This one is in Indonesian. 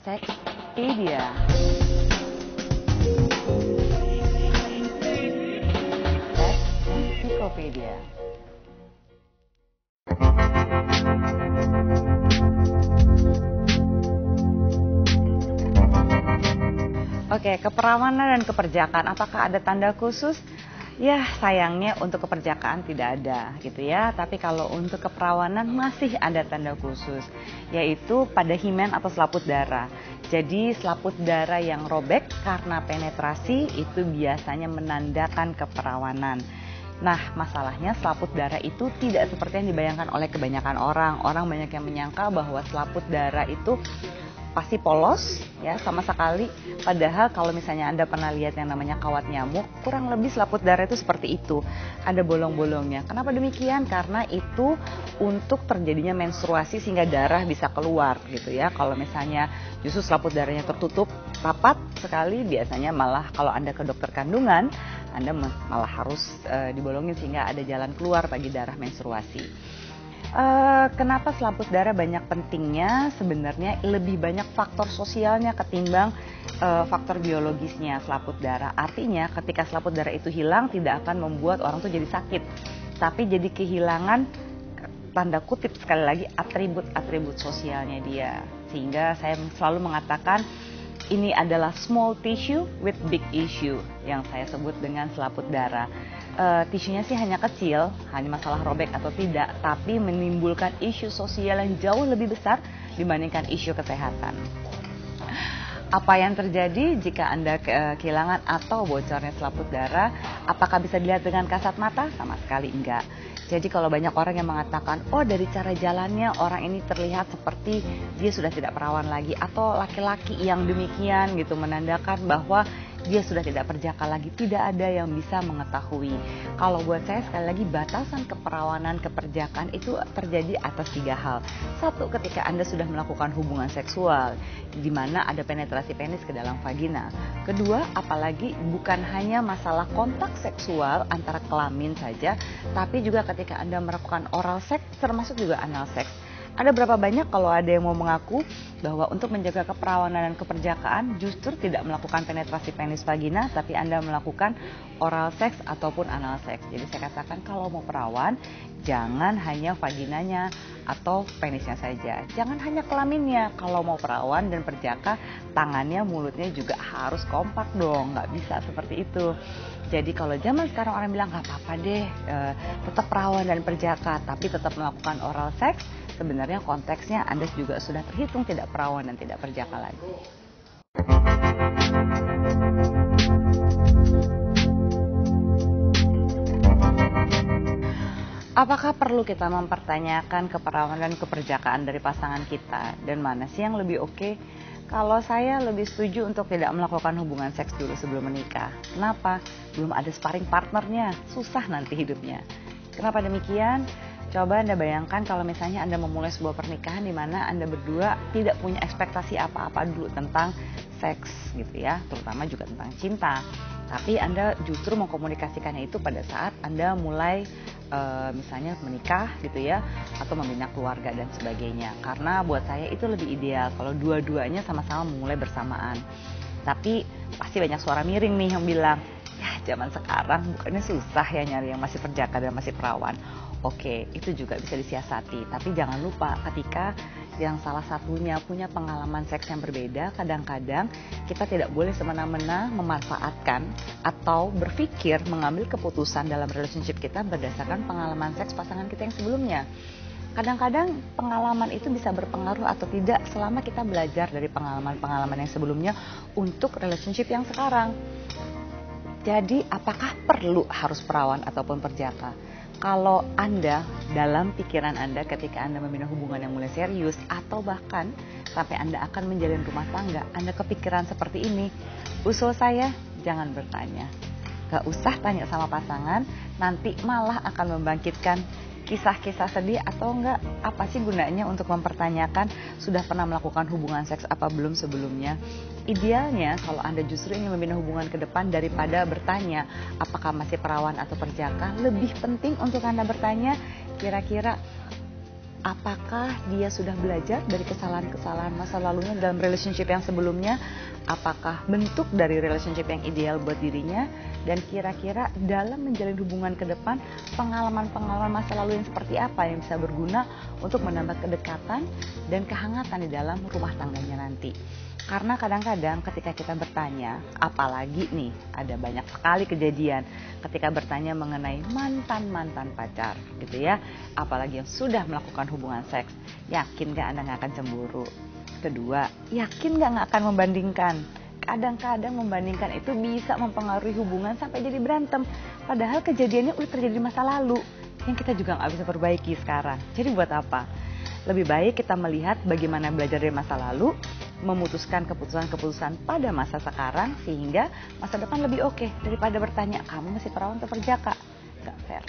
Sekspedia. Sekspedia. Oke, keperawanan dan keperjakaan, apakah ada tanda khusus? Ya, sayangnya untuk keperjakaan tidak ada gitu ya. Tapi kalau untuk keperawanan masih ada tanda khusus, yaitu pada himen atau selaput darah. Jadi selaput darah yang robek karena penetrasi itu biasanya menandakan keperawanan. Nah, masalahnya selaput darah itu tidak seperti yang dibayangkan oleh kebanyakan orang. Orang banyak yang menyangka bahwa selaput darah itu pasti polos ya sama sekali. Padahal kalau misalnya Anda pernah lihat yang namanya kawat nyamuk, kurang lebih selaput darah itu seperti itu. Ada bolong-bolongnya. Kenapa demikian? Karena itu untuk terjadinya menstruasi sehingga darah bisa keluar gitu ya. Kalau misalnya justru selaput darahnya tertutup rapat sekali, biasanya malah kalau Anda ke dokter kandungan, Anda malah harus dibolongin sehingga ada jalan keluar bagi darah menstruasi. Kenapa selaput darah banyak pentingnya? Sebenarnya lebih banyak faktor sosialnya ketimbang faktor biologisnya selaput darah. Artinya ketika selaput darah itu hilang tidak akan membuat orang tuh jadi sakit, tapi jadi kehilangan tanda kutip sekali lagi atribut-atribut sosialnya dia. Sehingga saya selalu mengatakan ini adalah small tissue with big issue yang saya sebut dengan selaput darah. Tisunya sih hanya kecil, hanya masalah robek atau tidak, tapi menimbulkan isu sosial yang jauh lebih besar dibandingkan isu kesehatan. Apa yang terjadi jika Anda kehilangan atau bocornya selaput darah? Apakah bisa dilihat dengan kasat mata? Sama sekali enggak. Jadi kalau banyak orang yang mengatakan, oh dari cara jalannya orang ini terlihat seperti dia sudah tidak perawan lagi, atau laki-laki yang demikian gitu menandakan bahwa dia sudah tidak perjaka lagi. Tidak ada yang bisa mengetahui. Kalau buat saya sekali lagi batasan keperawanan, keperjakaan itu terjadi atas 3 hal. 1, ketika Anda sudah melakukan hubungan seksual di mana ada penetrasi penis ke dalam vagina. 2, apalagi bukan hanya masalah kontak seksual antara kelamin saja, tapi juga ketika Anda melakukan oral seks termasuk juga anal seks. Ada berapa banyak kalau ada yang mau mengaku bahwa untuk menjaga keperawanan dan keperjakaan justru tidak melakukan penetrasi penis vagina, tapi Anda melakukan oral seks ataupun anal seks. Jadi saya katakan kalau mau perawan, jangan hanya vaginanya atau penisnya saja. Jangan hanya kelaminnya. Kalau mau perawan dan perjaka, tangannya, mulutnya juga harus kompak dong. Nggak bisa seperti itu. Jadi kalau zaman sekarang orang bilang nggak apa-apa deh, tetap perawan dan perjaka, tapi tetap melakukan oral seks, sebenarnya konteksnya Anda juga sudah terhitung tidak perawan dan tidak perjaka lagi. Apakah perlu kita mempertanyakan keperawanan dan keperjakaan dari pasangan kita? Dan mana sih yang lebih oke? Kalau saya lebih setuju untuk tidak melakukan hubungan seks dulu sebelum menikah. Kenapa? Belum ada sparring partnernya, susah nanti hidupnya. Kenapa demikian? Coba Anda bayangkan kalau misalnya Anda memulai sebuah pernikahan di mana Anda berdua tidak punya ekspektasi apa-apa dulu tentang seks gitu ya, terutama juga tentang cinta. Tapi Anda justru mengkomunikasikannya itu pada saat Anda mulai misalnya menikah gitu ya, atau membina keluarga dan sebagainya. Karena buat saya itu lebih ideal kalau dua-duanya sama-sama memulai bersamaan. Tapi pasti banyak suara miring nih yang bilang, ya zaman sekarang bukannya susah ya nyari yang masih perjaka dan masih perawan. Oke, itu juga bisa disiasati. Tapi jangan lupa ketika yang salah satunya punya pengalaman seks yang berbeda, kadang-kadang kita tidak boleh semena-mena memanfaatkan atau berpikir mengambil keputusan dalam relationship kita berdasarkan pengalaman seks pasangan kita yang sebelumnya. Kadang-kadang pengalaman itu bisa berpengaruh atau tidak selama kita belajar dari pengalaman-pengalaman yang sebelumnya untuk relationship yang sekarang. Jadi apakah perlu harus perawan ataupun perjaka? Kalau Anda, dalam pikiran Anda ketika Anda membina hubungan yang mulai serius atau bahkan sampai Anda akan menjalin rumah tangga, Anda kepikiran seperti ini, usul saya jangan bertanya. Gak usah tanya sama pasangan, nanti malah akan membangkitkan kisah-kisah sedih atau enggak. Apa sih gunanya untuk mempertanyakan sudah pernah melakukan hubungan seks apa belum sebelumnya? Idealnya kalau Anda justru ingin membina hubungan ke depan daripada bertanya apakah masih perawan atau perjaka, lebih penting untuk Anda bertanya kira-kira Apakah dia sudah belajar dari kesalahan-kesalahan masa lalunya dalam relationship yang sebelumnya? Apakah bentuk dari relationship yang ideal buat dirinya? Dan kira-kira dalam menjalin hubungan ke depan, pengalaman-pengalaman masa lalu yang seperti apa yang bisa berguna untuk menambah kedekatan dan kehangatan di dalam rumah tangganya nanti. Karena kadang-kadang ketika kita bertanya, apalagi nih ada banyak sekali kejadian ketika bertanya mengenai mantan-mantan pacar gitu ya, apalagi yang sudah melakukan hubungan seks, yakin gak Anda gak akan cemburu? Kedua, yakin gak akan membandingkan? Kadang-kadang membandingkan itu bisa mempengaruhi hubungan sampai jadi berantem, padahal kejadiannya udah terjadi di masa lalu yang kita juga gak bisa perbaiki sekarang. Jadi buat apa? Lebih baik kita melihat bagaimana belajar dari masa lalu, memutuskan keputusan-keputusan pada masa sekarang sehingga masa depan lebih oke daripada bertanya, kamu masih perawan atau perjaka? Gak fair.